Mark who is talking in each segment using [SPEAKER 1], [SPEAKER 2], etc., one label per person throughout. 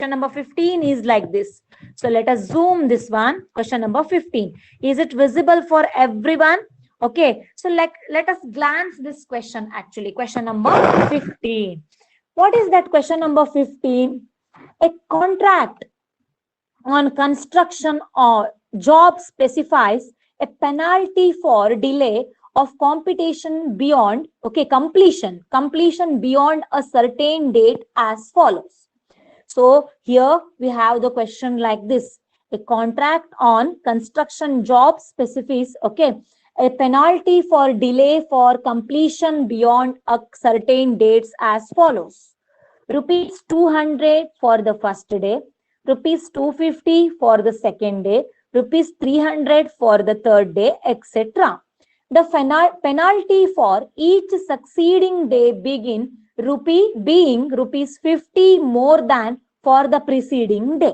[SPEAKER 1] Question number 15 is like this. So let us zoom this one. Question number 15. Is it visible for everyone? Okay. So let us glance this question actually. Question number 15. What is that question number 15? A contract on construction or job specifies a penalty for delay of completion beyond completion beyond a certain date as follows. So here we have the question like this. A contract on construction job specifies, a penalty for delay for completion beyond a certain dates as follows. Rupees 200 for the first day, rupees 250 for the second day, rupees 300 for the third day, etc. The penalty for each succeeding day being rupees 50 more than for the preceding day.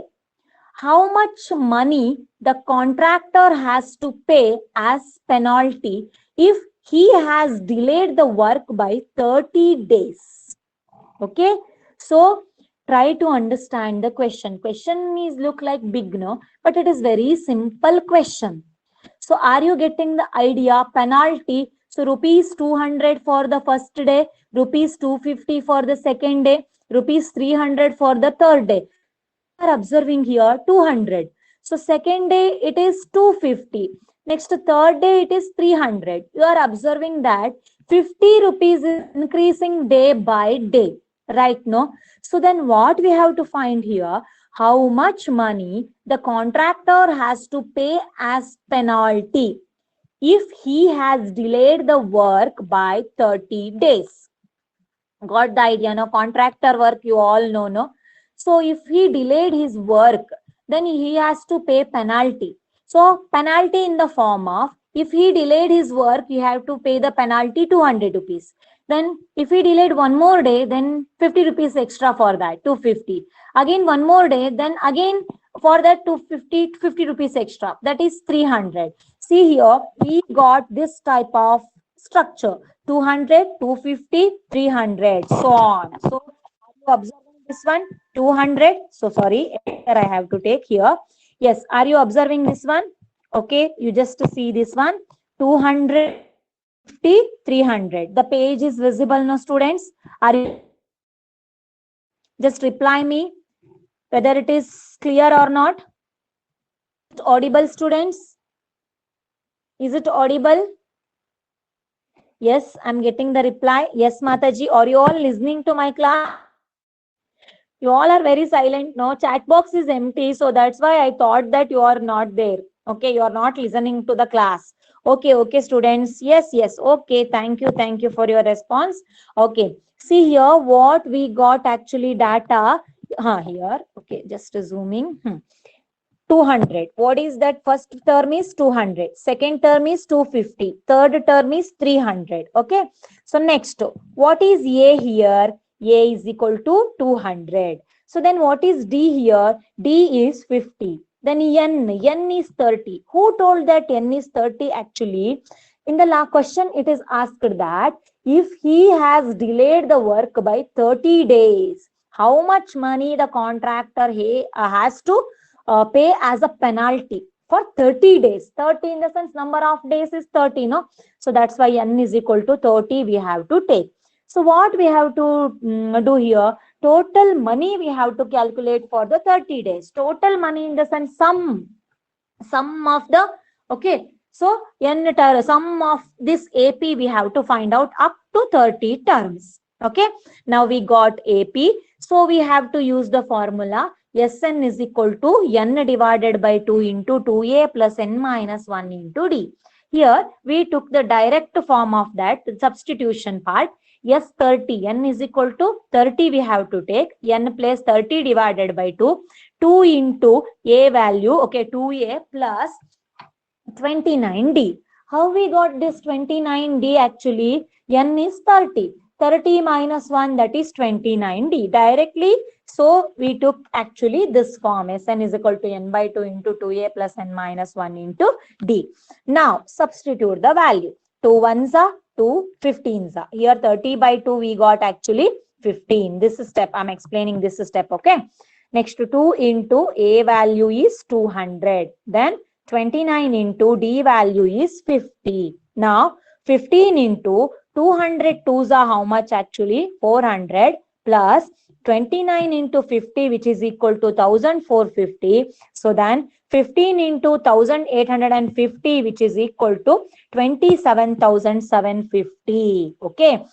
[SPEAKER 1] How much money the contractor has to pay as penalty if he has delayed the work by 30 days? Okay, so try to understand the question. Question is look like big, no, but it is very simple question. So are you getting the idea? Penalty. So rupees 200 for the first day, rupees 250 for the second day, rupees 300 for the third day. You are observing here 200. So second day it is 250. Next third day it is 300. You are observing that 50 rupees is increasing day by day. Right, no? So then what we have to find here, how much money the contractor has to pay as penalty if he has delayed the work by 30 days. Got the idea, no? Contractor work you all know, no? So if he delayed his work, then he has to pay penalty. So penalty in the form of, if he delayed his work, you have to pay the penalty 200 rupees. Then if he delayed one more day, then 50 rupees extra for that, 250. Again one more day, then again for that 250, 50 rupees extra. That is 300. See here, we got this type of structure. 200, 250, 300, so on. So are you observing this one? 200. So sorry, here I have to take here. Yes, are you observing this one? Okay, you just see this one. 200. 300. The page is visible now, students. Are you? Just reply me whether it is clear or not. Audible, students? Is it audible? Yes, I'm getting the reply. Yes, Mataji. Are you all listening to my class? You all are very silent. No, chat box is empty. So that's why I thought that you are not there. Okay, you are not listening to the class. Okay, students. Yes. Okay, thank you for your response. Okay, see here what we got actually data. Here. Okay, just zooming. 200. What is that? First term is 200. Second term is 250. Third term is 300. Okay. So next, what is A here? A is equal to 200. So then what is D here? D is 50. Then N is 30. Who told that N is 30 actually? In the last question, it is asked that if he has delayed the work by 30 days, how much money the contractor has to pay as a penalty for 30 days. 30 in the sense number of days is 30, no? So that's why N is equal to 30 we have to take. So what we have to do here, total money we have to calculate for the 30 days. Total money in the sense sum of the, okay. So sum of this AP we have to find out up to 30 terms. Okay. Now we got AP. So we have to use the formula Sn is equal to N divided by 2 into 2A plus N minus 1 into D. Here we took the direct form of that substitution part. S30, N is equal to 30 we have to take. N plus 30 divided by 2. 2 into A value, okay, 2A plus 29D. How we got this 29D actually? N is 30. 30 minus 1, that is 29D. Directly, so we took actually this form. Sn is equal to N by 2 into 2A plus N minus 1 into D. Now, substitute the value. 2 ones are 2 15s are. Here 30 by 2 we got actually 15. This step, I'm explaining this step, okay. Next 2 into A value is 200. Then 29 into D value is 50. Now 15 into 200 twos are how much actually? 400 plus 29 into 50, which is equal to 1450. So then 15 into 1850, which is equal to 27,750. Okay.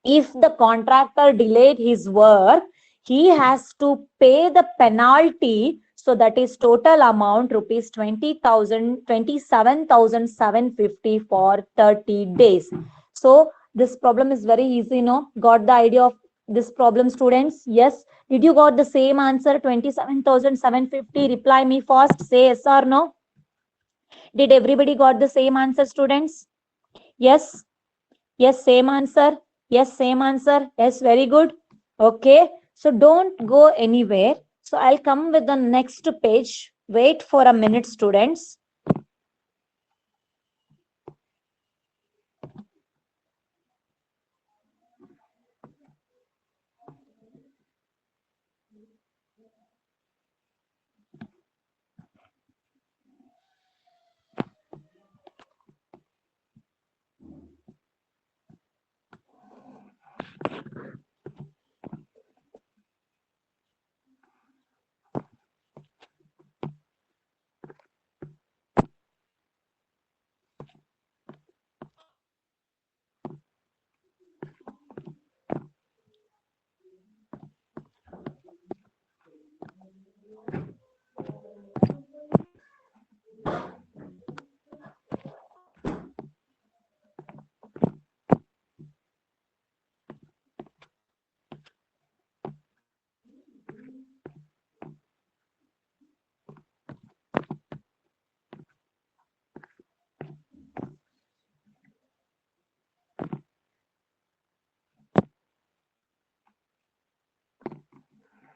[SPEAKER 1] If the contractor delayed his work, he has to pay the penalty. So that is total amount rupees 27,750 for 30 days. So this problem is very easy, no? Got the idea of this problem, students? Yes. Did you got the same answer, 27,750? Reply me first. Say yes or no. Did everybody got the same answer, students? Yes. Yes, same answer. Yes, same answer. Yes, very good. Okay. So don't go anywhere. So I'll come with the next page. Wait for a minute, students.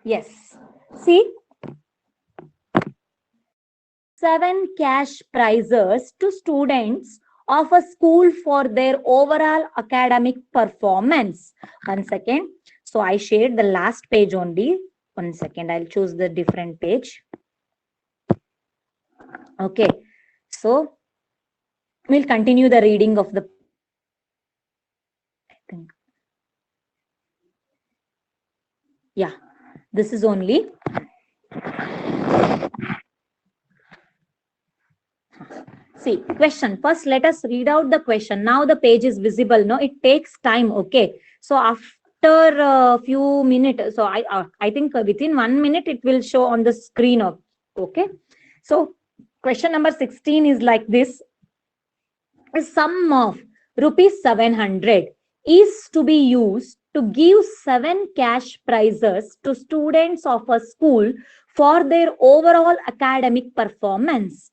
[SPEAKER 1] Yes. See, 7 cash prizes to students of a school for their overall academic performance. 1 second. So I shared the last page only. 1 second. I'll choose the different page. Okay. So we'll continue the reading of the. Yeah. This is only. See, question. First, let us read out the question. Now the page is visible. No, it takes time. Okay. So after a few minutes, so I think within 1 minute it will show on the screen. Okay. So question number 16 is like this. A sum of rupees 700 is to be used to give 7 cash prizes to students of a school for their overall academic performance.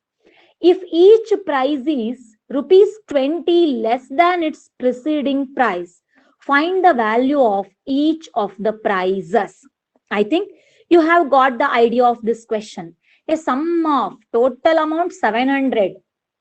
[SPEAKER 1] If each prize is rupees 20 less than its preceding price, find the value of each of the prizes. I think you have got the idea of this question. A sum of total amount 700.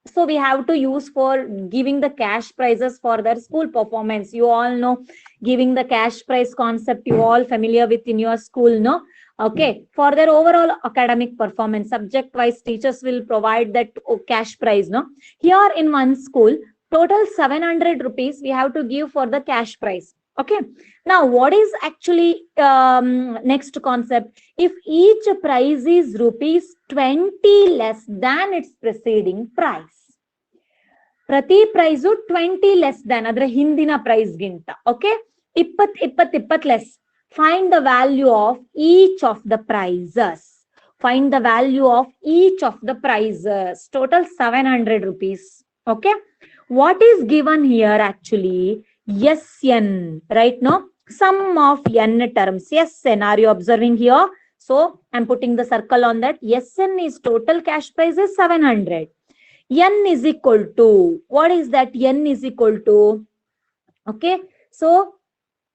[SPEAKER 1] So we have to use for giving the cash prizes for their school performance. You all know giving the cash prize concept, you all familiar with in your school, no? Okay, for their overall academic performance, subject wise teachers will provide that cash prize, no? Here in one school, total 700 rupees we have to give for the cash prize. Okay, now what is actually next concept? If each prize is rupees 20 less than its preceding price, ಪ್ರತಿ price 20 less than ಅದರ ಹಿಂದಿನ price ಗಿಂತ. Okay, 20 less. Find the value of each of the prizes. Find the value of each of the prizes. Total 700 rupees. Okay. What is given here actually? Sn. Right now, sum of n terms. Sn. Are you observing here? So I'm putting the circle on that. Sn is total cash price is 700. N is equal to, what is that? N is equal to, okay, so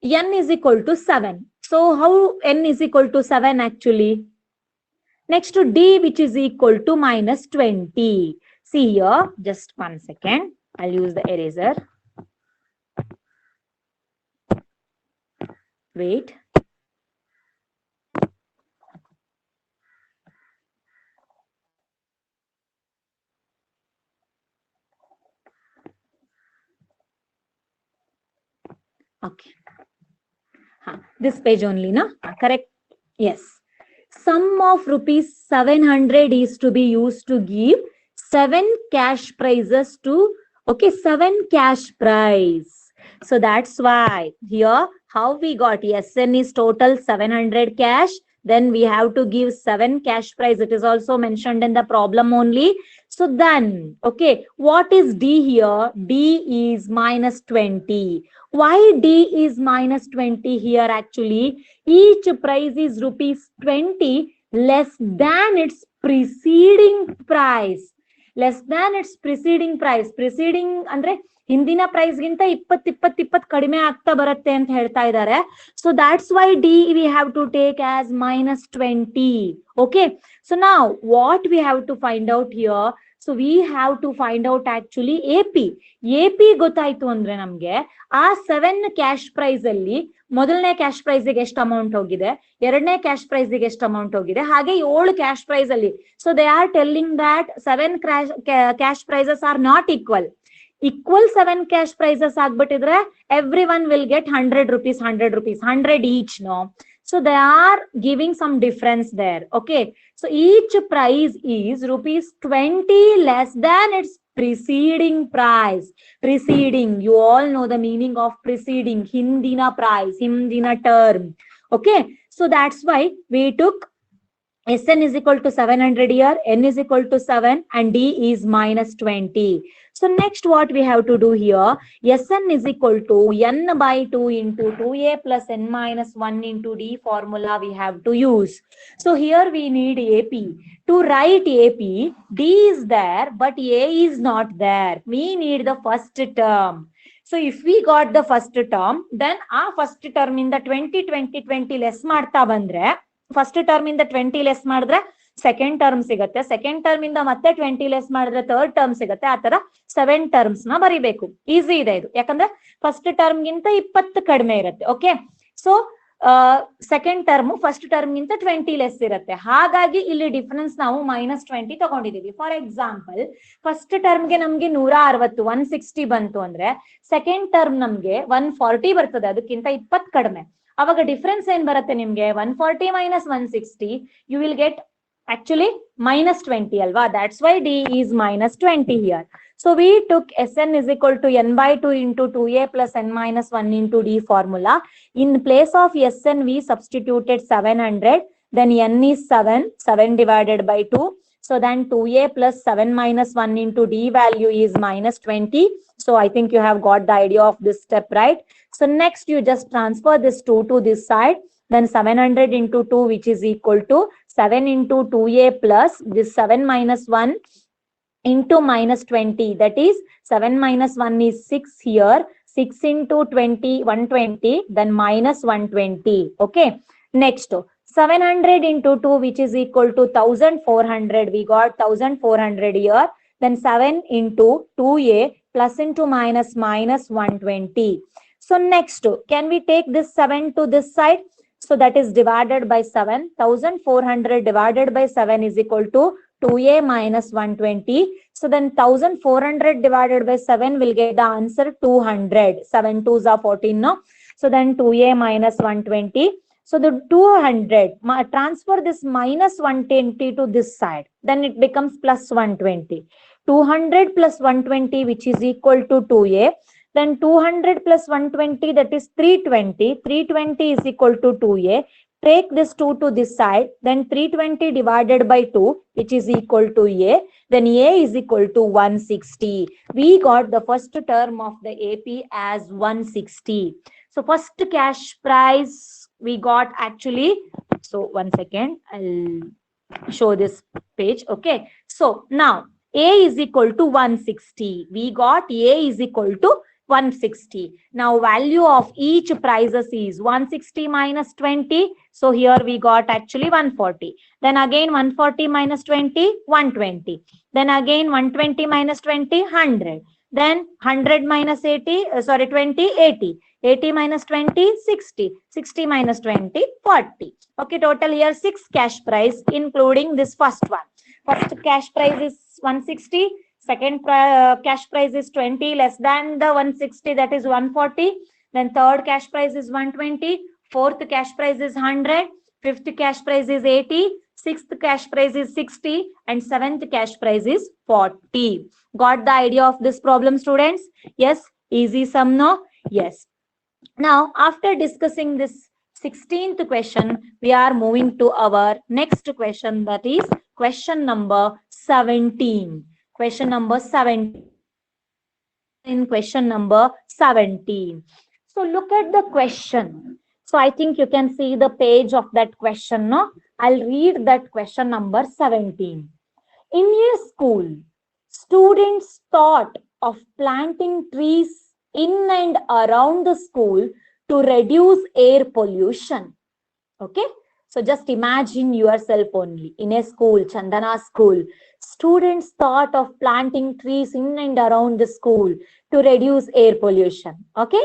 [SPEAKER 1] N is equal to 7. So how N is equal to 7 actually? Next to D, which is equal to minus 20. See here, just 1 second. I'll use the eraser. Wait. Okay. This page only, no? Correct? Yes. Sum of rupees 700 is to be used to give 7 cash prizes to, okay, 7 cash prize. So that's why here how we got SN is total 700 cash. Then we have to give 7 cash prize. It is also mentioned in the problem only. So then, okay, what is D here? D is minus 20. Why D is minus 20 here actually? Each price is rupees 20 less than its preceding price. Less than its preceding price. Preceding ಅಂದ್ರೆ ಹಿಂದಿನ price ಗಿಂತ 20 ಕಡಿಮೆ ಆಗ್ತಾ ಬರುತ್ತೆ ಅಂತ ಹೇಳ್ತಾ ಇದ್ದಾರೆ. So that's why D we have to take as minus 20. Okay. So now what we have to find out here? So we have to find out actually AP. AP ಗೊತ್ತಾಯ್ತು ಅಂದ್ರೆ ನಮ್ಗೆ ಆ 7 ಕ್ಯಾಶ್ ಪ್ರೈಸ್ ಅಲ್ಲಿ ಮೊದಲನೇ cash prize ಗೆ ಎಷ್ಟು amount ಹೋಗಿದೆ, ಎರಡನೇ ಕ್ಯಾಶ್ ಪ್ರೈಸ್ ಗೆ ಎಷ್ಟು ಅಮೌಂಟ್ ಹೋಗಿದೆ, ಹಾಗೆ 7 ಕ್ಯಾಶ್ ಪ್ರೈಸ್ ಅಲ್ಲಿ. So they are telling that 7 cash prizes are not equal. 7 cash prizes ಆಗ್ಬಿಟ್ಟಿದ್ರೆ every one will get 100 rupees 100 each, no? So they are giving some difference there. Okay. So each price is rupees 20 less than its preceding price. Preceding, you all know the meaning of preceding. Hindina price, hindina term. Okay. So that's why we took Sn is equal to 700 here, n is equal to 7 and d is minus 20. So next what we have to do here, Sn is equal to n by 2 into 2a plus n minus 1 into d formula we have to use. So here we need AP. To write AP, d is there but a is not there. We need the first term. So if we got the first term, then our first term in the 20 less ಮಾಡ್ತಾ ಬಂದ್ರೆ first term ಇಂದ 20 less ಮಾಡಿದ್ರೆ second term ಸಿಗುತ್ತೆ, second term ಇಂದ ಮತ್ತೆ 20 less ಮಾಡಿದ್ರೆ third term ಸಿಗುತ್ತೆ. ಆ ತರ 7 ಟರ್ಮ್ಸ್ ನ ಬರಿಬೇಕು. ಈಸಿ ಇದೆ ಇದು, ಯಾಕಂದ್ರೆ ಫಸ್ಟ್ ಟರ್ಮ್ ಗಿಂತ 20 ಕಡಿಮೆ ಇರುತ್ತೆ. Okay. So second term first term ಗಿಂತ 20 ಲೆಸ್ ಇರುತ್ತೆ. ಹಾಗಾಗಿ ಇಲ್ಲಿ ಡಿಫರೆನ್ಸ್ ನಾವು minus 20 ತಗೊಂಡಿದೀವಿ. ಫಾರ್ ಎಕ್ಸಾಂಪಲ್, ಫಸ್ಟ್ ಟರ್ಮ್ಗೆ ನಮ್ಗೆ 160 160 ಬಂತು ಅಂದ್ರೆ ಸೆಕೆಂಡ್ ಟರ್ಮ್ ನಮ್ಗೆ 140 ಬರ್ತದೆ, ಅದಕ್ಕಿಂತ 20 ಕಡಿಮೆ. ಅವಾಗ ಡಿಫರೆನ್ಸ್ ಏನ್ ಬರುತ್ತೆ ನಿಮ್ಗೆ? 140 minus 160, you will get actually minus 20 ಅಲ್ವಾ? That's why D is minus 20 here. So we took Sn is equal to n by 2 into 2a plus n minus 1 into d formula. In place of Sn we substituted 700, then n is 7 divided by 2. So then 2a plus 7 minus 1 into d value is minus 20. So I think you have got the idea of this step, right? So next you just transfer this 2 to this side. Then 700 into 2 which is equal to 7 into 2a plus this 7 minus 1 into minus 20. That is 7 minus 1 is 6 here. 6 into 20, 120, then minus 120. Okay. Next 700 into 2 which is equal to 1400. We got 1400 here. Then 7 into 2a plus into minus 120. So next, can we take this 7 to this side? So that is divided by 7. 1400 divided by 7 is equal to 2a minus 120. So then 1400 divided by 7 will get the answer 200. 7 2s are 14, no? So then 2a minus 120. So the 200, transfer this minus 120 to this side. Then it becomes plus 120. 200 plus 120 which is equal to 2a. Then 200 plus 120, that is 320. 320 is equal to 2a. Take this 2 to this side. Then 320 divided by 2, which is equal to a. Then a is equal to 160. We got the first term of the AP as 160. So first cash prize we got actually. So one second, I'll show this page. Okay. So now a is equal to 160. We got a is equal to 160. Now value of each prices is 160 minus 20. So here we got actually 140. Then again 140 minus 20, 120. Then again 120 minus 20, 100. Then 100 minus 80, 20, 80. 80 minus 20, 60. 60 minus 20, 40. Okay, total here 6 cash price including this first one. First cash price is 160. Second cash price is 20 less than the 160, that is 140. Then third cash prize is 120. Fourth cash prize is 100. Fifth cash prize is 80. Sixth cash prize is 60. And seventh cash prize is 40. Got the idea of this problem, students? Yes. Easy sum, no? Yes. Now, after discussing this 16th question, we are moving to our next question, that is question number 17. Question number 17. In question number 17. So look at the question. So I think you can see the page of that question, no? I'll read that question number 17. In a school, students thought of planting trees in and around the school to reduce air pollution. Okay, so just imagine yourself only in a school, Chandana school. Students thought of planting trees in and around the school to reduce air pollution. Okay,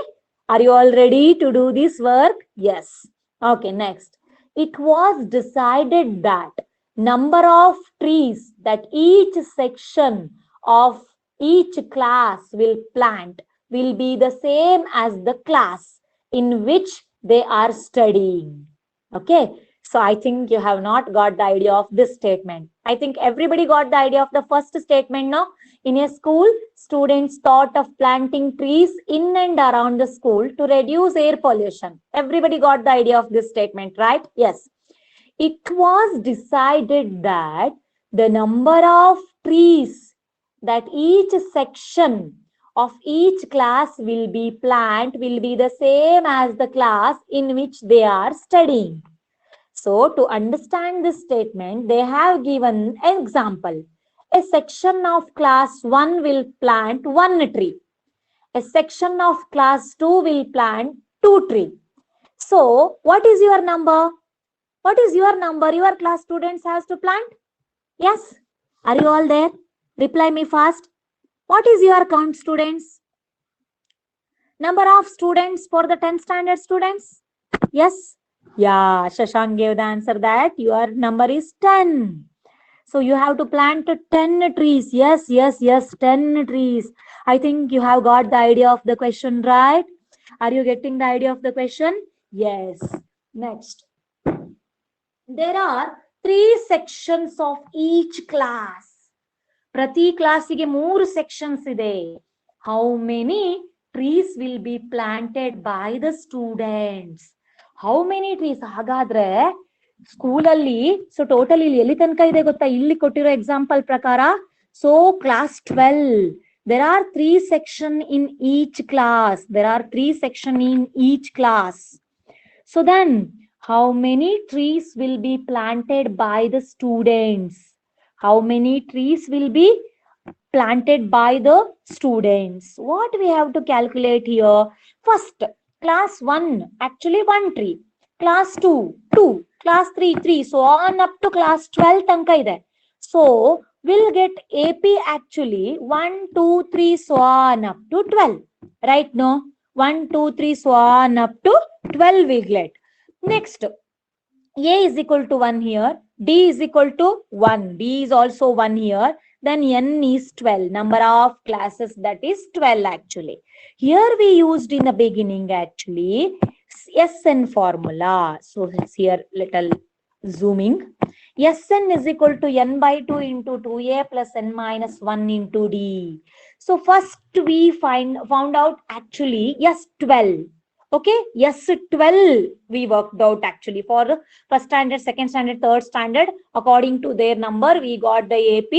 [SPEAKER 1] are you all ready to do this work? Yes. Okay, next. It was decided that number of trees that each section of each class will plant will be the same as the class in which they are studying. Okay, so I think you have not got the idea of this statement. I think everybody got the idea of the first statement, no? In a school, students thought of planting trees in and around the school to reduce air pollution. Everybody got the idea of this statement, right? Yes. It was decided that the number of trees that each section of each class will be planted will be the same as the class in which they are studying. So to understand this statement, they have given an example. A section of class 1 will plant 1 tree. A section of class 2 will plant 2 trees. So what is your number? What is your number your class students has to plant? Yes. Are you all there? Reply me fast. What is your count, students? Number of students for the 10th standard students? Yes. Yeah, Shashank gave the answer that your number is 10. So you have to plant 10 trees. Yes, 10 trees. I think you have got the idea of the question, right? Are you getting the idea of the question? Yes. Next. There are 3 sections of each class. Prati class ige 3 sections ide. How many trees will be planted by the students? How many trees? ಹಾಗಾದ್ರೆ school ಅಲ್ಲಿ so total ಇಲ್ಲಿ ಎಲ್ಲಿ ತನಕ ಇದೆ ಗೊತ್ತಾ? ಇಲ್ಲಿ ಕೊಟ್ಟಿರೋ example ಪ್ರಕಾರ so class 12 there are 3 sections in each class. There are 3 sections in each class. So then how many trees will be planted by the students? How many trees will be planted by the students? What we have to calculate here? First, class 1, actually 1 tree. Class 2, 2. Class 3, 3. So on up to class 12 tanka ide. So we'll get AP actually 1, 2, 3, so on up to 12. Right, no? 1, 2, 3, so on up to 12 we get. Next, A is equal to 1 here. D is equal to 1. D is also 1 here. Then N is 12. Number of classes, that is 12 actually. Here we used in the beginning actually SN formula. So it's here little zooming. Sn is equal to n by 2 into 2a plus n minus 1 into d. So first we found out actually S12. Okay, S12 we worked out actually for first standard, second standard, third standard. According to their number, we got the AP.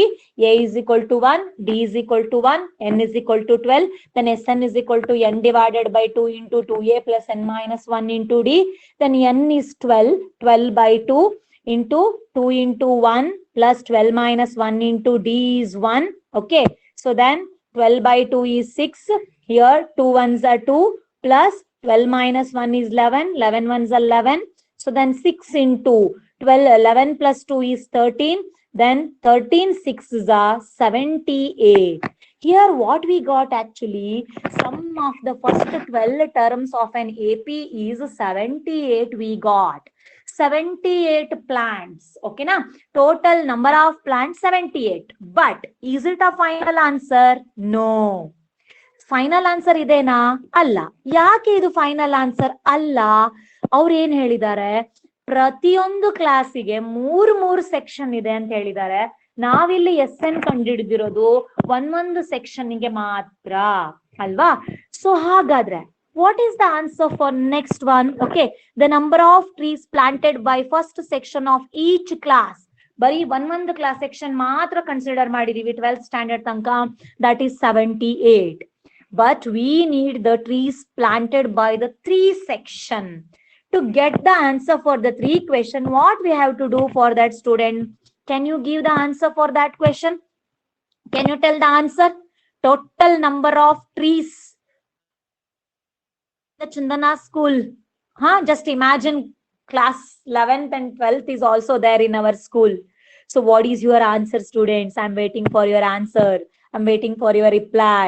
[SPEAKER 1] A is equal to 1, D is equal to 1, N is equal to 12. Then Sn is equal to n divided by 2 into 2a plus n minus 1 into d. Then n is 12, 12 by 2 into 2 into 1 plus 12 minus 1 into d is 1. Okay, so then 12 by 2 is 6. Here 2 ones are 2 plus 12 minus 1 is 11, 11 ones are 11. So then 6 into 12, 11 plus 2 is 13. Then 13 6s are 78. Here what we got actually, sum of the first 12 terms of an AP is 78 we got. 78 plants. Okay, now total number of plants 78. But is it a final answer? No. Final answer ಇದೇನಾ? ಅಲ್ಲ. ಯಾಕೆ ಇದು final answer ಅಲ್ಲ? ಅವ್ರು ಏನ್ ಹೇಳಿದ್ದಾರೆ, ಪ್ರತಿಯೊಂದು ಕ್ಲಾಸಿಗೆ ಮೂರು ಸೆಕ್ಷನ್ ಇದೆ ಅಂತ ಹೇಳಿದ್ದಾರೆ. ನಾವಿಲ್ಲಿ ಎಸ್ ಎನ್ ಕಂಡುಹಿಡಿದಿರೋದು ಒಂದೊಂದು ಸೆಕ್ಷನ್ಗೆ ಮಾತ್ರ ಅಲ್ವಾ? ಸೊ ಹಾಗಾದ್ರೆ what is the answer for next one? Okay, the number of trees planted by first section of each class. ಬರೀ ಒಂದೊಂದು ಕ್ಲಾಸ್ ಸೆಕ್ಷನ್ ಮಾತ್ರ ಕನ್ಸಿಡರ್ ಮಾಡಿದೀವಿ 12th ಸ್ಟ್ಯಾಂಡರ್ಡ್ ತನಕ, that is 78. But we need the trees planted by the 3 section. To get the answer for the 3 question, what we have to do for that, student? Can you give the answer for that question? Can you tell the answer? Total number of trees the Chandana school. Just imagine class 11th and 12th is also there in our school. So what is your answer, students? I'm waiting for your answer. I'm waiting for your reply.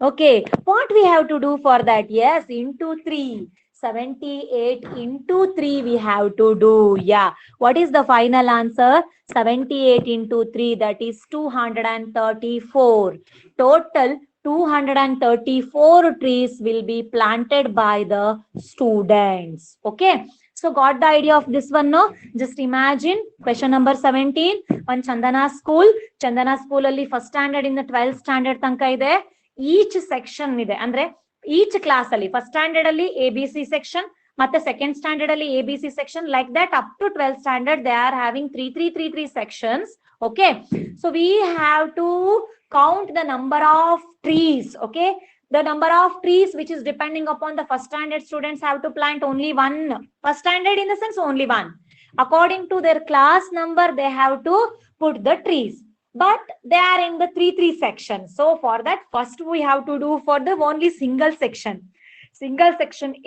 [SPEAKER 1] Okay, what we have to do for that? Yes, into 3. 78 into 3 we have to do. Yeah. What is the final answer? 78 into 3, that is 234. Total 234 trees will be planted by the students. Okay, so got the idea of this one, no? Just imagine question number 17 on Chandana school. Chandana school alli first standard in the 12th standard tanka ide. Each section ide andre each class alli first standard alli ABC section ಮತ್ತೆ second standard alli ABC section, like that up to 12th standard they are having 3 sections. Okay, so we have to count the number of trees. Okay, the number of trees which is depending upon the first standard students have to plant only one. First standard in the sense only one. According to their class number they have to put the trees, but they are in the 3 section. So for that first we have to do for the only single section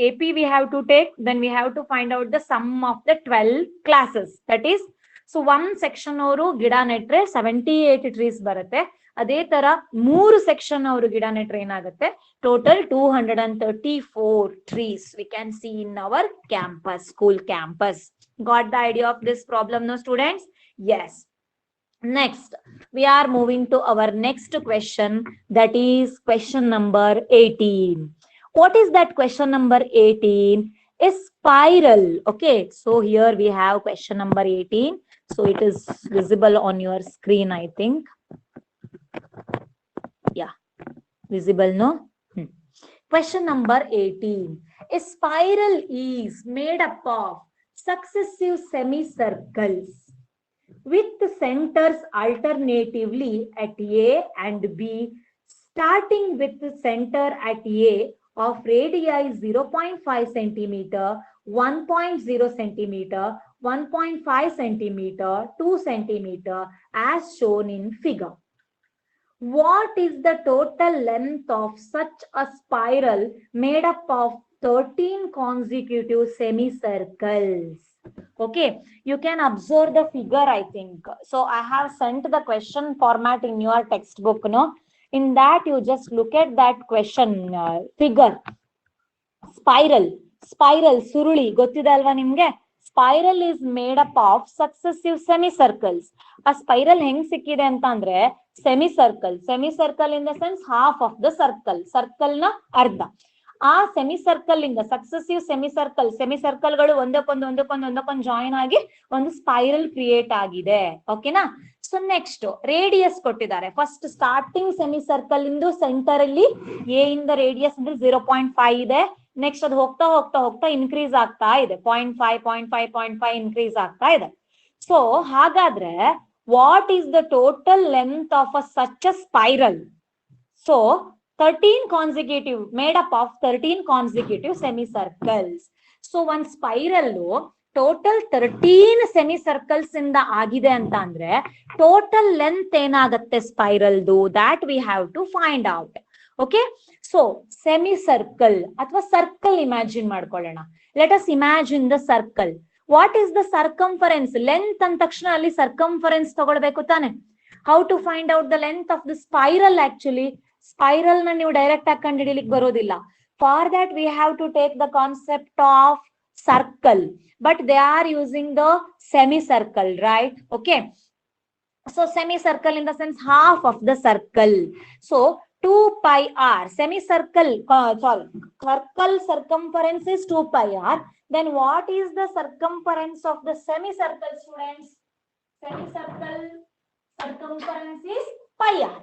[SPEAKER 1] AP we have to take. Then we have to find out the sum of the 12 classes. That is, so one section ಅವರು ಗಿಡ ನೆಟ್ರೆ 78 trees ಬರುತ್ತೆ. ಅದೇ ತರ 3 section ಅವರು ಗಿಡ ನೆಟ್ರೆ ಏನಾಗುತ್ತೆ, total 234 trees we can see in our campus, school campus. Got the idea of this problem, no students? Yes. Next, we are moving to our next question, that is question number 18. What is that question number 18? A spiral. Okay, so here we have question number 18. So it is visible on your screen, I think. Yeah, visible, no? Question number 18. A spiral is made up of successive semicircles with centers alternatively at A and B, starting with the center at A of radii 0.5 centimeter, 1.0 centimeter, 1.5 centimeter, 2 centimeter as shown in figure. What is the total length of such a spiral made up of 13 consecutive semicircles? Okay, you can observe the figure, I think. So I have sent the question format in your textbook, no? In that you just look at that question figure. Spiral ಸುರುಳಿ ಗೊತ್ತಿದೆ ಅಲ್ವಾ ನಿಮ್ಗೆ? Spiral is made up of successive semicircles. ಆ spiral ಹೆಂಗ್ ಸಿಕ್ಕಿದೆ ಅಂತ ಅಂದ್ರೆ ಸೆಮಿಸರ್ಕಲ್ in the sense half of the circle ನ ಅರ್ಧ. ಆ ಸೆಮಿಸರ್ಕಲ್ ಇಂದ ಸಕ್ಸೆಸಿವ್ ಸೆಮಿಸರ್ಕಲ್ ಗಳು ಒಂದಕ್ಕೊಂದು ಜಾಯಿನ್ ಆಗಿ ಒಂದು ಸ್ಪೈರಲ್ ಕ್ರಿಯೇಟ್ ಆಗಿದೆ. ಓಕೆನಾ? ಸೊ ನೆಕ್ಸ್ಟ್ ರೇಡಿಯಸ್ ಕೊಟ್ಟಿದ್ದಾರೆ. ಫಸ್ಟ್ ಸ್ಟಾರ್ಟಿಂಗ್ ಸೆಮಿಸರ್ಕಲ್ ಇಂದು ಸೆಂಟರ್ ಅಲ್ಲಿ ಎ ಇಂದ ರೇಡಿಯಸ್ ಅಂದ್ರೆ 0.5 ಇದೆ. ನೆಕ್ಸ್ಟ್ ಅದು ಹೋಗ್ತಾ ಇನ್ಕ್ರೀಸ್ ಆಗ್ತಾ ಇದೆ. 0.5 ಇನ್ಕ್ರೀಸ್ ಆಗ್ತಾ ಇದೆ. ಸೊ ಹಾಗಾದ್ರೆ what is the total length of such a spiral? So 13 consecutive, made up of 13 consecutive semicircles. So one spiral total 13 semicircles ಇಂದ ಆಗಿದೆ ಅಂತ ಅಂದ್ರೆ total length ಏನಾಗುತ್ತೆ ಸ್ಪೈರಲ್ದು, that we have to find out. Okay, so semicircle ಅಥವಾ circle imagine ಮಾಡ್ಕೊಳ್ಳೋಣ. Let us imagine the circle. What is the circumference? Length ಅಂದ ತಕ್ಷಣ ಅಲ್ಲಿ circumference ತಗೊಳ್ಬೇಕು ತಾನೆ. How to find out the length of the spiral? Actually spiral ನ ನೀವು direct ಆಗಿ ಕಂಡುಹಿಡಿಯಲಿಕ್ಕೆ ಬರೋದಿಲ್ಲ. For that we have to take the concept of circle, but they are using the semicircle, right? Okay, so semicircle in the sense half of the circle. So 2 pi r. Semicircle, circle circumference is 2 pi r. Then what is the circumference of the semicircle, students? Semicircle circumference is pi r.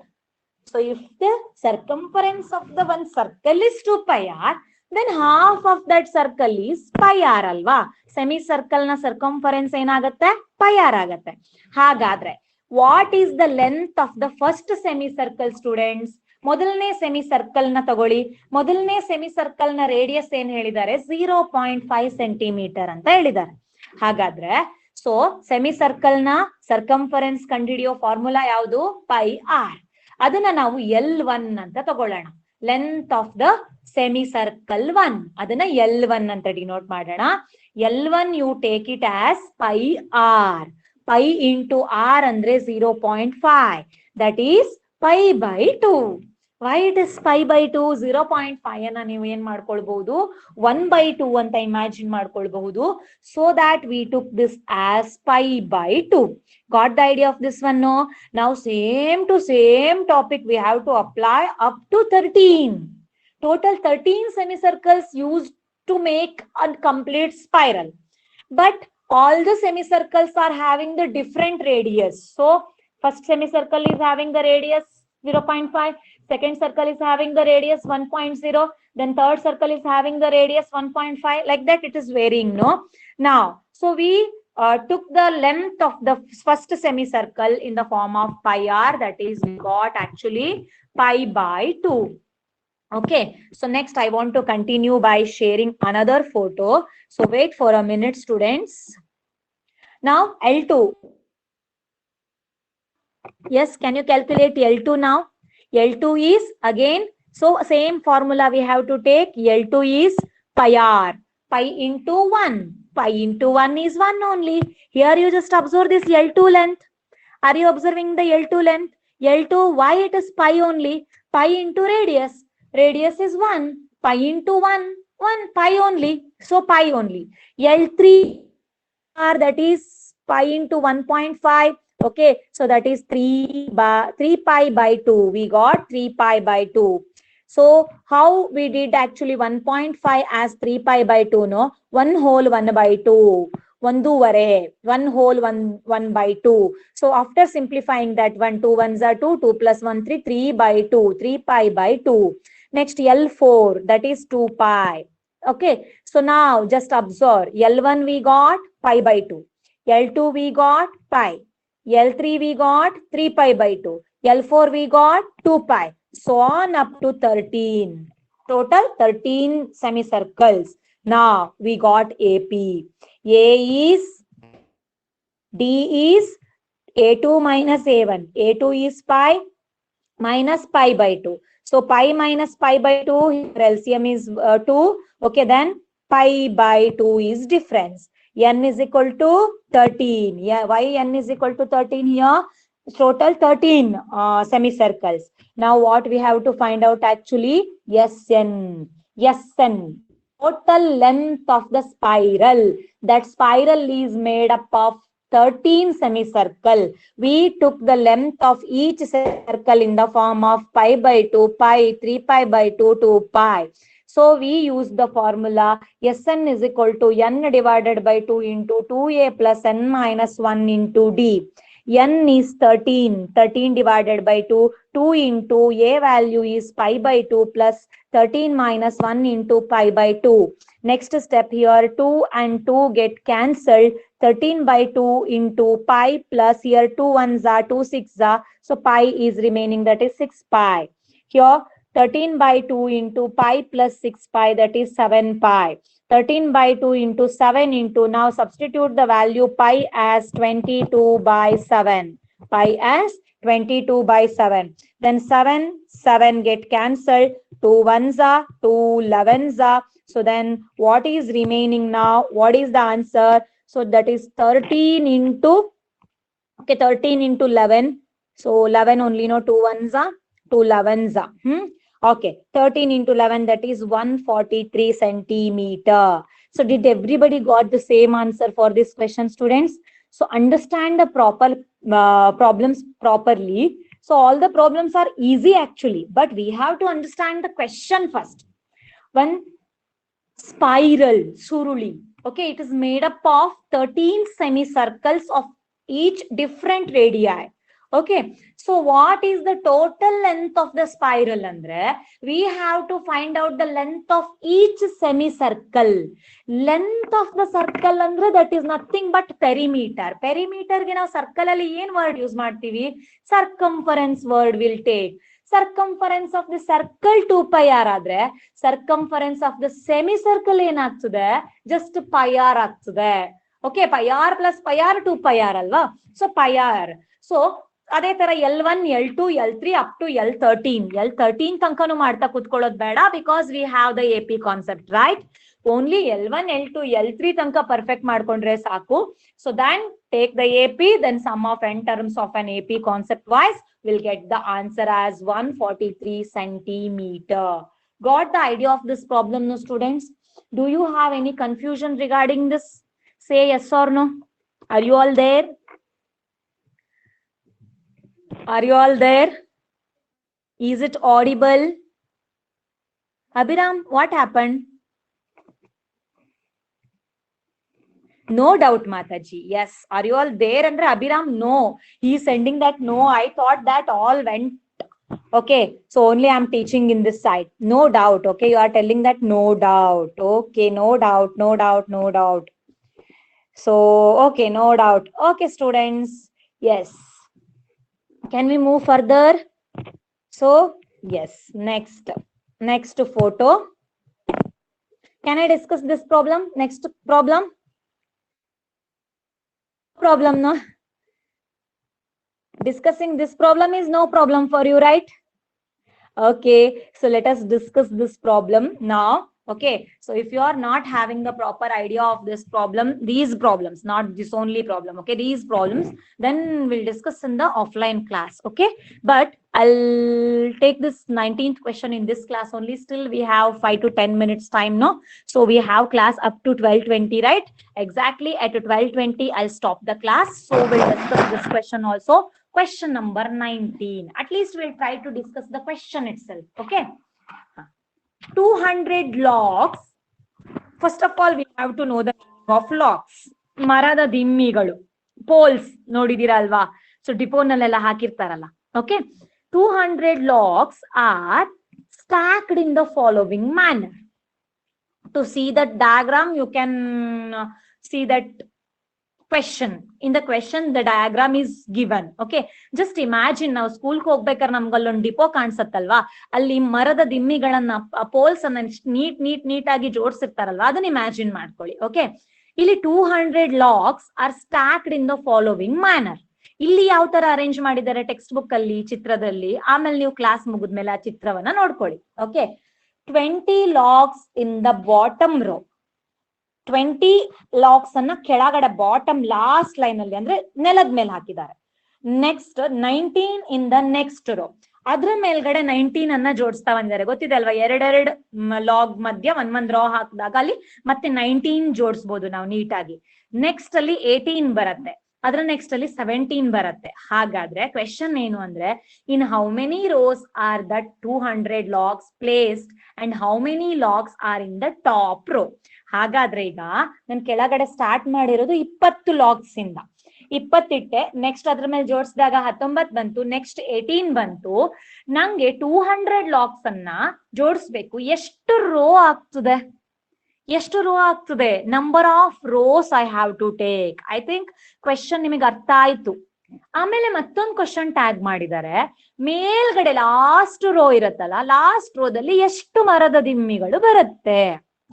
[SPEAKER 1] So if the circumference of the one circle is 2 pi r, then half of that circle is pi r alva. Semicircle na circumference ಏನಾಗುತ್ತೆ? pi r ಆಗುತ್ತೆ. ಹಾಗಾದ್ರೆ what is the length of the first semicircle, students? ಮೊದಲನೇ ಸೆಮಿಸರ್ಕಲ್ ನ ತಗೊಳ್ಳಿ. ಮೊದಲನೇ ಸೆಮಿಸರ್ಕಲ್ ನ radius ಏನ್ ಹೇಳಿದ್ದಾರೆ? 0.5 ಸೆಂಟಿಮೀಟರ್ ಅಂತ ಹೇಳಿದ್ದಾರೆ. ಹಾಗಾದ್ರೆ ಸೊ ಸೆಮಿಸರ್ಕಲ್ ನ ಸರ್ಕಂಫರೆನ್ಸ್ ಕಂಡುಹಿಡಿಯೋ ಫಾರ್ಮುಲಾ ಯಾವುದು? Pi r. ಅದನ್ನ ನಾವು L1 ಅಂತ ತಗೊಳ್ಳೋಣ. Length of the semicircle 1, ಅದನ್ನ L1 ಅಂತ ಡಿನೋಟ್ ಮಾಡೋಣ. L1 you take it as pi r. Pi into r ಅಂದ್ರೆ 0.5, that is pi by 2. Why it is pi by 2? 0.5 ಅನ್ನ ನೀವು ಏನ್ ಮಾಡ್ಕೊಳ್ಬಹುದು? 1/2 ಅಂತ ಇಮ್ಯಾಜಿನ್ ಮಾಡ್ಕೊಳ್ಬಹುದು. So that we took this as pi by 2. Got the idea of this one? No? Now same to same topic we have to apply up to 13. Total 13 semicircles used to make a complete spiral. But all the semicircles are having the different radius. So first semicircle is having the radius 0.5. Second circle is having the radius 1.0. Then third circle is having the radius 1.5. Like that it is varying, no? Now, so we took the length of the first semicircle in the form of pi r. That is, we got actually pi by 2. Okay. So next I want to continue by sharing another photo. So wait for a minute, students. Now L2. Yes, can you calculate L2 now? L2 is again, so same formula we have to take. L2 is pi r. Pi into 1. Pi into 1 is 1 only. Here you just observe this L2 length. Are you observing the L2 length? L2, why it is pi only? Pi into radius. Radius is 1. Pi into 1, 1 pi only. So pi only. L3 r, that is pi into 1.5. Okay, so that is 3 pi by 2. We got 3 pi by 2. So how we did actually 1.5 as 3 pi by 2? No, 1 whole 1 by 2. 1 whole 1 by 2. So after simplifying that, 1 2 1s are 2, 2 plus 1 3, 3 by 2, 3 pi by 2. Next L4, that is 2 pi. Okay, so now just observe. L1 we got pi by 2. L2 we got pi. L3 we got 3 pi by 2. L4 we got 2 pi. So on up to 13. Total 13 semicircles. Now we got AP. A is, D is A2 minus A1. A2 is pi minus pi by 2. So pi minus pi by 2, here LCM is 2. Okay, then pi by 2 is difference. N is equal to 13. Yeah, why N is equal to 13 here? Total 13 semicircles. Now what we have to find out actually? Sn. Sn. Total length of the spiral. That spiral is made up of 13 semicircle. We took the length of each circle in the form of pi by 2, pi, 3 pi by 2, 2 pi. So we use the formula Sn is equal to n divided by 2 into 2a plus n minus 1 into d. N is 13. 13 divided by 2. 2 into a value is pi by 2 plus 13 minus 1 into pi by 2. Next step here, 2 and 2 get cancelled. 13 by 2 into pi plus here 2 1s are 2 6s are. So pi is remaining, that is 6 pi. Here 13 by 2 into pi plus 6 pi, that is 7 pi. 13 by 2 into 7 into, now substitute the value pi as 22 by 7. Pi as 22 by 7. Then 7 get cancelled. 2 1s are, 2 11s are. So then what is remaining now? What is the answer? So that is 13 into, okay, 13 into 11. So 11 only, no, 2 1s are, 2 11s are. Okay, 13 into 11, that is 143 centimeter. So did everybody got the same answer for this question, students? So understand the proper problems properly. So all the problems are easy actually, but we have to understand the question first. One spiral, suruli. Okay, it is made up of 13 semicircles of each different radii. Okay, so what is the total length of the spiral? Andre, we have to find out the length of each semicircle. Length of the circle andre, that is nothing but perimeter. Perimeter ge ನಾವು circle ಅಲ್ಲಿ ಏನ್ word use ಮಾಡ್ತೀವಿ? Circumference word will take. Circumference of the circle 2 pi r ಆದ್ರೆ circumference of the semicircle ಏನಾಗ್ತದೆ? Just pi r ಆಗ್ತದೆ. Okay, pi r plus pi r 2 pi r ಅಲ್ವಾ? So pi r. So ಅದೇ ತರ L1, L2, L3 up to L13. L13 ತನಕನೂ ಮಾಡ್ತಾ ಕೂತ್ಕೊಳ್ಳೋದು ಬೇಡ, because we have the AP concept, right? Only L1, L2, L3 ತನಕ perfect ಮಾಡ್ಕೊಂಡ್ರೆ ಸಾಕು. So then take the AP, then sum of n terms of an AP concept wise, will get the answer as 143 centimeter. Got the idea of this problem, no students? Do you have any confusion regarding this? Say yes or no. Are you all there? Are you all there? Is it audible? Abhiram, what happened? No doubt, Mataji. Yes. Are you all there? Andre Abhiram, no. He is sending that no. I thought that all went. Okay. So only I'm teaching in this side. No doubt. Okay. You are telling that no doubt. Okay. No doubt. No doubt. No doubt. So, okay. No doubt. Okay, students. Yes. Can we move further? So, yes. Next photo. Can I discuss this problem? Next problem. Problem, no? Discussing this problem is no problem for you, right? Okay, so let us discuss this problem now. Okay, so if you are not having the proper idea of this problem, these problems, not this only problem, okay, these problems, then we'll discuss in the offline class. Okay, but I'll take this 19th question in this class only. Still we have 5 to 10 minutes time, no? So we have class up to 12:20, right? Exactly at 12:20 I'll stop the class. So we'll discuss this question also. Question number 19. At least we'll try to discuss the question itself. Okay, 200 logs. First of all, we have to know the meaning of logs. ಮರದ ದಿಮ್ಮಿಗಳು, poles ನೋಡಿದಿರಾ ಅಲ್ವಾ? So ಡಿಪೋನಲ್ಲೆಲ್ಲ ಹಾಕಿರ್ತಾರಲ್ಲ. Okay, 200 logs are stacked in the following manner. To see that diagram, you can see that question. In the question, the diagram is given. Okay, just imagine ನಾವು school ಹೋಗ್ಬೇಕಾದ್ರೆ ನಮ್ಗಲ್ಲೊಂದು depot ಕಾಣಿಸತ್ತಲ್ವಾ, ಅಲ್ಲಿ ಮರದ ದಿಮ್ಮಿಗಳನ್ನ poles ಅನ್ನ neat ಆಗಿ ಜೋಡಿಸಿರ್ತಾರಲ್ವಾ, ಅದನ್ನ imagine ಮಾಡ್ಕೊಳ್ಳಿ. Okay, ಇಲ್ಲಿ 200 logs are stacked in the following manner. ಇಲ್ಲಿ ಯಾವ ತರ ಅರೇಂಜ್ ಮಾಡಿದ್ದಾರೆ ಟೆಕ್ಸ್ಟ್ ಬುಕ್ ಅಲ್ಲಿ, ಚಿತ್ರದಲ್ಲಿ, ಆಮೇಲೆ ನೀವು ಕ್ಲಾಸ್ ಮುಗಿದ್ಮೇಲೆ ಆ ಚಿತ್ರವನ್ನ ನೋಡ್ಕೊಳ್ಳಿ. Okay, 20 logs in the bottom row. 20 logs ಅನ್ನ ಕೆಳಗಡೆ ಬಾಟಮ್ ಲಾಸ್ಟ್ ಲೈನ್ ಅಲ್ಲಿ ಅಂದ್ರೆ ನೆಲದ ಮೇಲೆ ಹಾಕಿದ್ದಾರೆ. Next 19 in the next row. ಅದ್ರ ಮೇಲ್ಗಡೆ 19 ಅನ್ನ ಜೋಡಿಸ್ತಾ ಬಂದಿದ್ದಾರೆ. ಗೊತ್ತಿದೆ ಅಲ್ವಾ, ಎರಡೆರಡು ಲಾಗ್ ಮಧ್ಯ ಒಂದ್ ರಾ ಹಾಕಿದಾಗ ಅಲ್ಲಿ ಮತ್ತೆ 19 ಜೋಡಿಸಬಹುದು ನಾವು ನೀಟಾಗಿ. ನೆಕ್ಸ್ಟ್ ಅಲ್ಲಿ 18 ಬರುತ್ತೆ, ಅದ್ರ ನೆಕ್ಸ್ಟ್ ಅಲ್ಲಿ 17 ಬರುತ್ತೆ. ಹಾಗಾದ್ರೆ ಕ್ವೆಶನ್ ಏನು ಅಂದ್ರೆ, in how many rows are the 200 logs placed and how many logs are in the top row. ಹಾಗಾದ್ರೆ ಈಗ ನಾನು ಕೆಳಗಡೆ ಸ್ಟಾರ್ಟ್ ಮಾಡಿರೋದು 20 ಲಾಗ್ಸ್ ಇಂದ. 20 ಇಟ್ಟೆ, ನೆಕ್ಸ್ಟ್ ಅದ್ರ ಮೇಲೆ ಜೋಡಿಸಿದಾಗ 19 ಬಂತು, ನೆಕ್ಸ್ಟ್ 18 ಬಂತು. ನಂಗೆ 200 ಲಾಗ್ಸ್ ಅನ್ನ ಜೋಡಿಸ್ಬೇಕು. ಎಷ್ಟು ರೋ ಆಗ್ತದೆ? ಎಷ್ಟು ರೋ ಆಗ್ತದೆ? Number of rows I have to take. I think question ನಿಮಗೆ ಅರ್ಥ ಆಯ್ತು. ಆಮೇಲೆ ಮತ್ತೊಂದು ಕ್ವಶನ್ ಟ್ಯಾಗ್ ಮಾಡಿದ್ದಾರೆ. ಮೇಲ್ಗಡೆ ಲಾಸ್ಟ್ ರೋ ಇರತ್ತಲ್ಲ, ಲಾಸ್ಟ್ ರೋದಲ್ಲಿ ಎಷ್ಟು ಮರದ ದಿಮ್ಮಿಗಳು ಬರುತ್ತೆ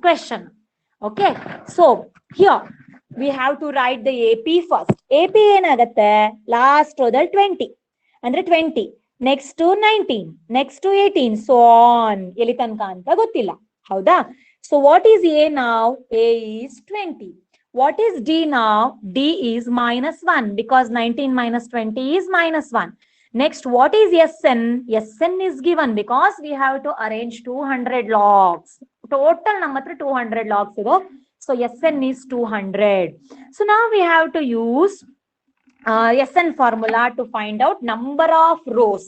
[SPEAKER 1] question. Okay, so here we have to write the AP first. AP ಏನಾಗತ್ತೆ? ಲಾಸ್ಟ್ ರೋದಲ್ಲಿ 20 ಅಂದ್ರೆ 20, ನೆಕ್ಸ್ಟ್ 19, ನೆಕ್ಸ್ಟ್ 18, ಸೋ ಆನ್. ಎಲ್ಲಿ ತನಕ ಅಂತ ಗೊತ್ತಿಲ್ಲ, ಹೌದಾ? So what is A now? A is 20. What is D now? D is -1 because 19 minus 20 is -1. Next, what is SN? SN is given because we have to arrange 200 logs. Total number 200 logs. So SN is 200. So now we have to use SN formula to find out number of rows.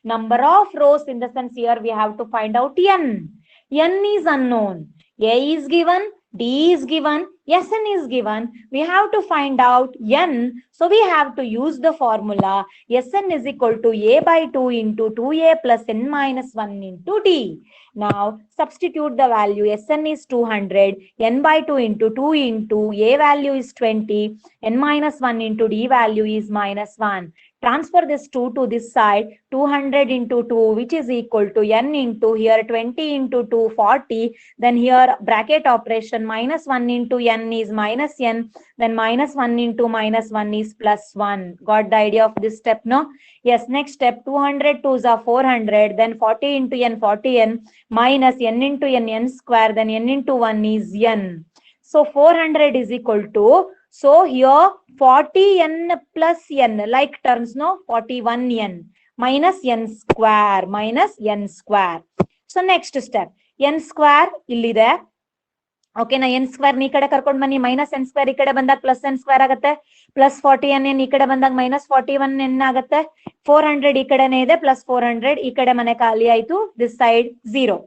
[SPEAKER 1] Number of rows in the sense here we have to find out n. N is unknown. A is given, D is given, Sn is given. We have to find out n. So we have to use the formula Sn is equal to A by 2 into 2A plus n minus 1 into D. Now substitute the value. Sn is 200, n by 2 into 2 into A value is 20, n minus 1 into D value is minus 1. Transfer this 2 to this side, 200 into 2, which is equal to n into here 20 into 2, 40. Then here bracket operation, minus 1 into n is minus n. Then minus 1 into minus 1 is plus 1. Got the idea of this step, no? Yes, next step, 200 2s are 400. Then 40 into n, 40n minus n into n square. Then n into 1 is n. So 400 is equal to, so here 40n plus n, like terms, no? 41n minus n square minus n square. So next step, n square illide. Okay, na n square ni kade karkondu bani, minus n square ಈ ಕಡೆ ಬಂದಾಗ plus n square ಆಗುತ್ತೆ, plus 40n ಈ ಕಡೆ ಬಂದಾಗ minus 41n ಆಗುತ್ತೆ, 400 ಈ ಕಡೆನೇ ಇದೆ, plus 400 ಈ ಕಡೆ ಮನೆ ಖಾಲಿ ಆಯ್ತು, this side 0.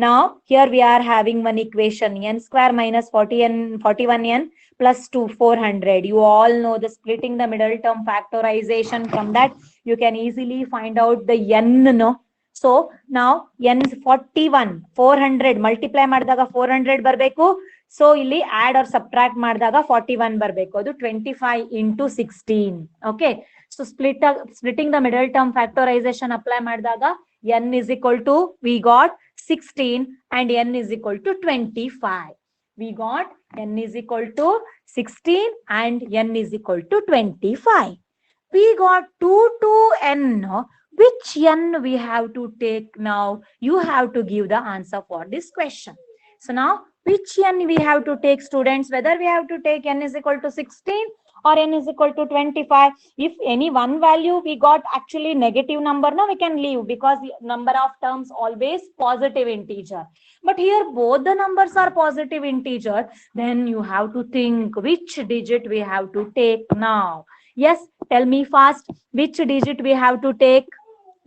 [SPEAKER 1] Now here we are having one equation, n square minus 41n plus 2, 400. You all know the splitting the middle term factorization. From that you can easily find out the n, no? So now n 41, 400 multiply ಮಾಡಿದಾಗ 400 ಬರಬೇಕು. So ಇಲ್ಲಿ add or subtract ಮಾಡಿದಾಗ 41 ಬರಬೇಕು. ಅದು 25 into 16. Okay. So splitting the middle term factorization apply ಮಾಡಿದಾಗ n is equal to, we got 16 and n is equal to 25. We got n is equal to 16 and n is equal to 25. We got 2 to n. Which n we have to take now? You have to give the answer for this question. So now, which n we have to take, students? Whether we have to take n is equal to 16 or n is equal to 25. If any one value we got actually negative number, now we can leave because the number of terms always positive integer. But here both the numbers are positive integer. Then you have to think which digit we have to take now. Yes, tell me fast, which digit we have to take?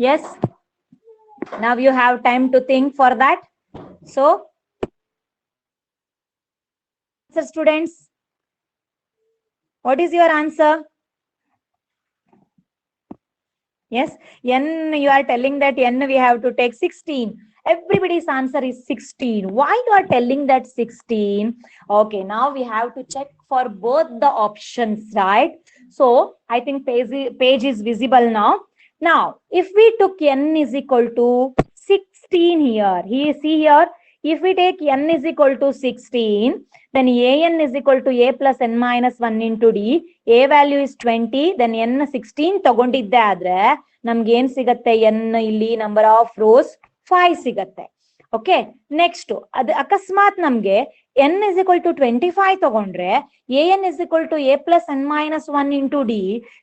[SPEAKER 1] Yes, now you have time to think for that. So, students, what is your answer? Yes, n, you are telling that n we have to take 16. Everybody's answer is 16. Why you are telling that 16? Okay, now we have to check for both the options, right? So I think page is visible now. Now, if we took n is equal to 16 here, see here, if we take n is equal to 16, then an is equal to a plus n minus 1 into d. A value is 20, then n 16 ತಗೊಂಡಿದ್ದೆ ಆದ್ರೆ ನಮ್ಗೆ ಏನ್ ಸಿಗತ್ತೆ, n ಇಲ್ಲಿ number of rows 5 ಸಿಗತ್ತೆ. Okay, next ಅದು ಅಕಸ್ಮಾತ್ ನಮ್ಗೆ n is equal to 25 ತಗೊಂಡ್ರೆ an is equal to a plus n minus 1 into d,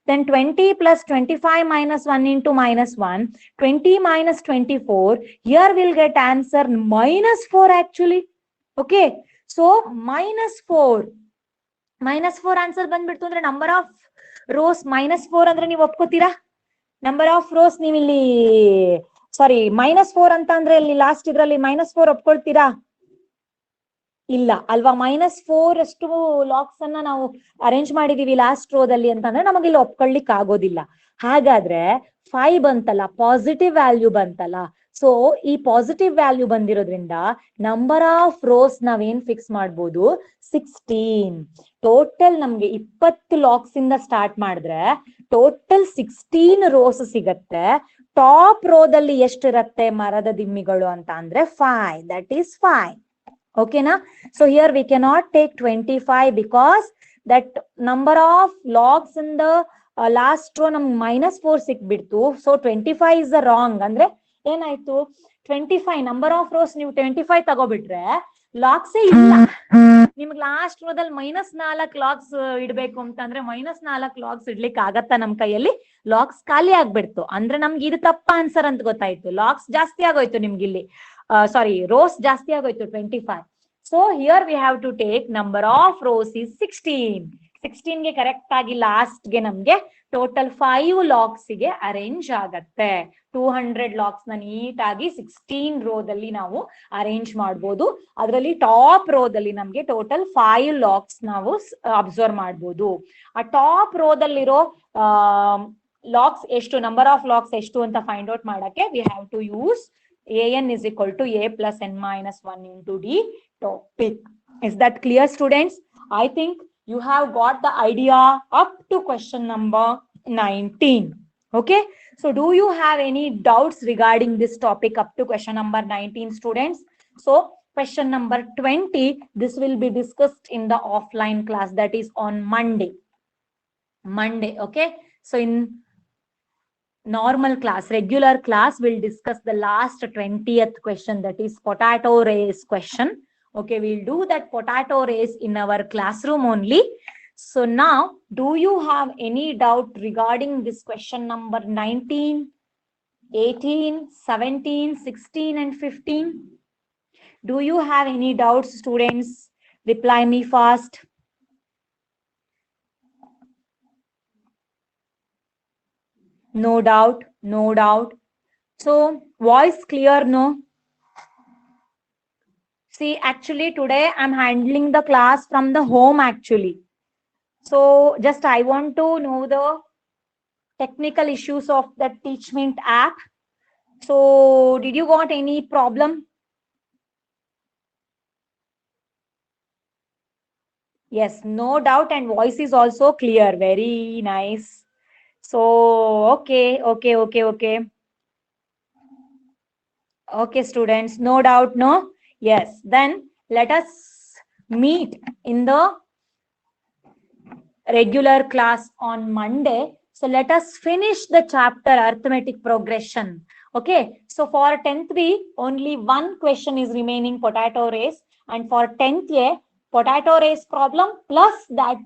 [SPEAKER 1] then 20 plus 25 minus 1 into minus 1, 20 minus 24, here we'll get answer minus 4 actually. Okay, so minus 4 answer ಬಂದ್ಬಿಡ್ತು ಅಂದ್ರೆ number of rows minus 4 ಅಂದ್ರೆ ನೀವು ಒಪ್ಕೋತೀರಾ? Number of rows ನೀವು ಇಲ್ಲಿ ಸಾರಿ minus 4 ಅಂತ ಅಂದ್ರೆ ಇಲ್ಲಿ last ಇದ್ರಲ್ಲಿ minus 4 ಒಪ್ಕೊಳ್ತೀರಾ? ಇಲ್ಲ ಅಲ್ವಾ? -4 ಅಷ್ಟು ಲಾಕ್ಸ್ ಅನ್ನ ನಾವು ಅರೇಂಜ್ ಮಾಡಿದೀವಿ ಲಾಸ್ಟ್ ರೋದಲ್ಲಿ ಅಂತಂದ್ರೆ ನಮಗೆ ಇಲ್ಲಿ ಒಪ್ಕೊಳ್ಳಿಕ್ ಆಗೋದಿಲ್ಲ. ಹಾಗಾದ್ರೆ 5 ಬಂತಲ್ಲ, ಪಾಸಿಟಿವ್ ವ್ಯಾಲ್ಯೂ ಬಂತಲ್ಲ. ಸೊ ಈ ಪಾಸಿಟಿವ್ ವ್ಯಾಲ್ಯೂ ಬಂದಿರೋದ್ರಿಂದ ನಂಬರ್ ಆಫ್ ರೋಸ್ ನಾವೇನ್ ಫಿಕ್ಸ್ ಮಾಡ್ಬೋದು, 16. ಟೋಟಲ್ ನಮ್ಗೆ 20 ಲಾಕ್ಸ್ ಇಂದ ಸ್ಟಾರ್ಟ್ ಮಾಡಿದ್ರೆ ಟೋಟಲ್ 16 ರೋಸ್ ಸಿಗತ್ತೆ. ಟಾಪ್ ರೋದಲ್ಲಿ ಎಷ್ಟಿರತ್ತೆ ಮರದ ದಿಮ್ಮಿಗಳು ಅಂತ ಅಂದ್ರೆ 5. That is 5. Okay, na? So here we cannot take 25 because that number of logs in the last row nam -4 ಸಿಕ್ಬಿಡ್ತು. So 25 is the wrong. ಅಂದ್ರೆ ಏನಾಯ್ತು, 25 number of rows ನೀವು 25 ತಗೋಬಿಟ್ರೆ ಲಾಕ್ಸೇ ಇಲ್ಲ. ನಿಮ್ಗೆ ಲಾಸ್ಟ್ ರೋದಲ್ಲಿ -4 ಲಾಕ್ಸ್ ಇಡ್ಬೇಕು ಅಂತಂದ್ರೆ -4 ಲಾಕ್ಸ್ ಇಡ್ಲಿಕ್ಕೆ ಆಗತ್ತಾ ನಮ್ ಕೈಯಲ್ಲಿ? ಲಾಕ್ಸ್ ಖಾಲಿ ಆಗ್ಬಿಡ್ತು. ಅಂದ್ರೆ ನಮ್ಗೆ ಇದು ತಪ್ಪ ಆನ್ಸರ್ ಅಂತ ಗೊತ್ತಾಯ್ತು. ಲಾಕ್ಸ್ ಜಾಸ್ತಿ ಆಗೋಯ್ತು ನಿಮ್ಗೆ ಇಲ್ಲಿ. Sorry, rows ಜಾಸ್ತಿ ಆಗೋಯ್ತು 25. So here we have to take number of rows is 16. 16 ಗೆ ಕರೆಕ್ಟ್ ಆಗಿ ಲಾಸ್ಟ್ ಗೆ ನಮ್ಗೆ ಟೋಟಲ್ 5 ಲಾಕ್ಸ್ ಗೆ ಅರೇಂಜ್ ಆಗತ್ತೆ. 200 ಲಾಕ್ಸ್ ನ ನೀಟ್ ಆಗಿ 16 ರೋದಲ್ಲಿ ನಾವು ಅರೇಂಜ್ ಮಾಡಬಹುದು. ಅದರಲ್ಲಿ ಟಾಪ್ ರೋದಲ್ಲಿ ನಮ್ಗೆ ಟೋಟಲ್ 5 ಲಾಕ್ಸ್ ನಾವು ಅಬ್ಸರ್ವ್ ಮಾಡಬಹುದು. ಆ ಟಾಪ್ ರೋದಲ್ಲಿರೋ ಲಾಕ್ಸ್ ಎಷ್ಟು, ನಂಬರ್ ಆಫ್ ಲಾಕ್ಸ್ ಎಷ್ಟು ಅಂತ ಫೈಂಡ್ ಔಟ್ ಮಾಡಕ್ಕೆ we have to use an is equal to a plus n minus 1 into the topic. Is that clear, students? I think you have got the idea up to question number 19. Okay, so do you have any doubts regarding this topic up to question number 19, students? So question number 20, this will be discussed in the offline class, that is on Monday. Okay, so in normal class, regular class, we'll discuss the last 20th question, that is potato race question. Okay, we'll do that potato race in our classroom only. So now, do you have any doubt regarding this question number 19, 18, 17, 16 and 15? Do you have any doubts, students? Reply me fast. No doubt, no doubt. So voice clear, no? See, actually today I'm handling the class from the home actually. So just I want to know the technical issues of the Teachmint app. So did you got any problem? Yes, no doubt, and voice is also clear. Very nice. So okay. Okay, students, no doubt, no? Yes, then let us meet in the regular class on Monday. So let us finish the chapter arithmetic progression. Okay, so for 10th B, only one question is remaining, potato race, and for 10th A, potato race problem plus that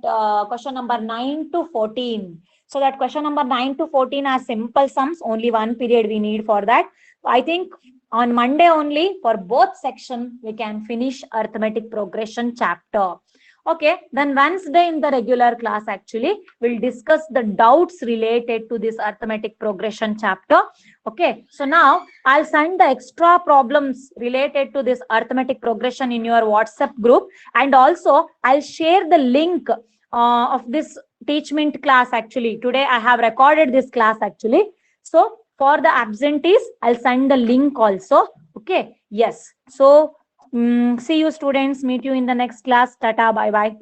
[SPEAKER 1] question number 9 to 14. So that question number 9 to 14 are simple sums, only one period we need for that. I think on Monday only, for both sections, we can finish arithmetic progression chapter. Okay, then Wednesday in the regular class, actually, we'll discuss the doubts related to this arithmetic progression chapter. Okay, so now I'll send the extra problems related to this arithmetic progression in your WhatsApp group, and also I'll share the link of this Teachmint class. Actually, today I have recorded this class actually. So for the absentees, I'll send the link also. Okay, yes. So see you, students. Meet you in the next class. Tata, bye bye.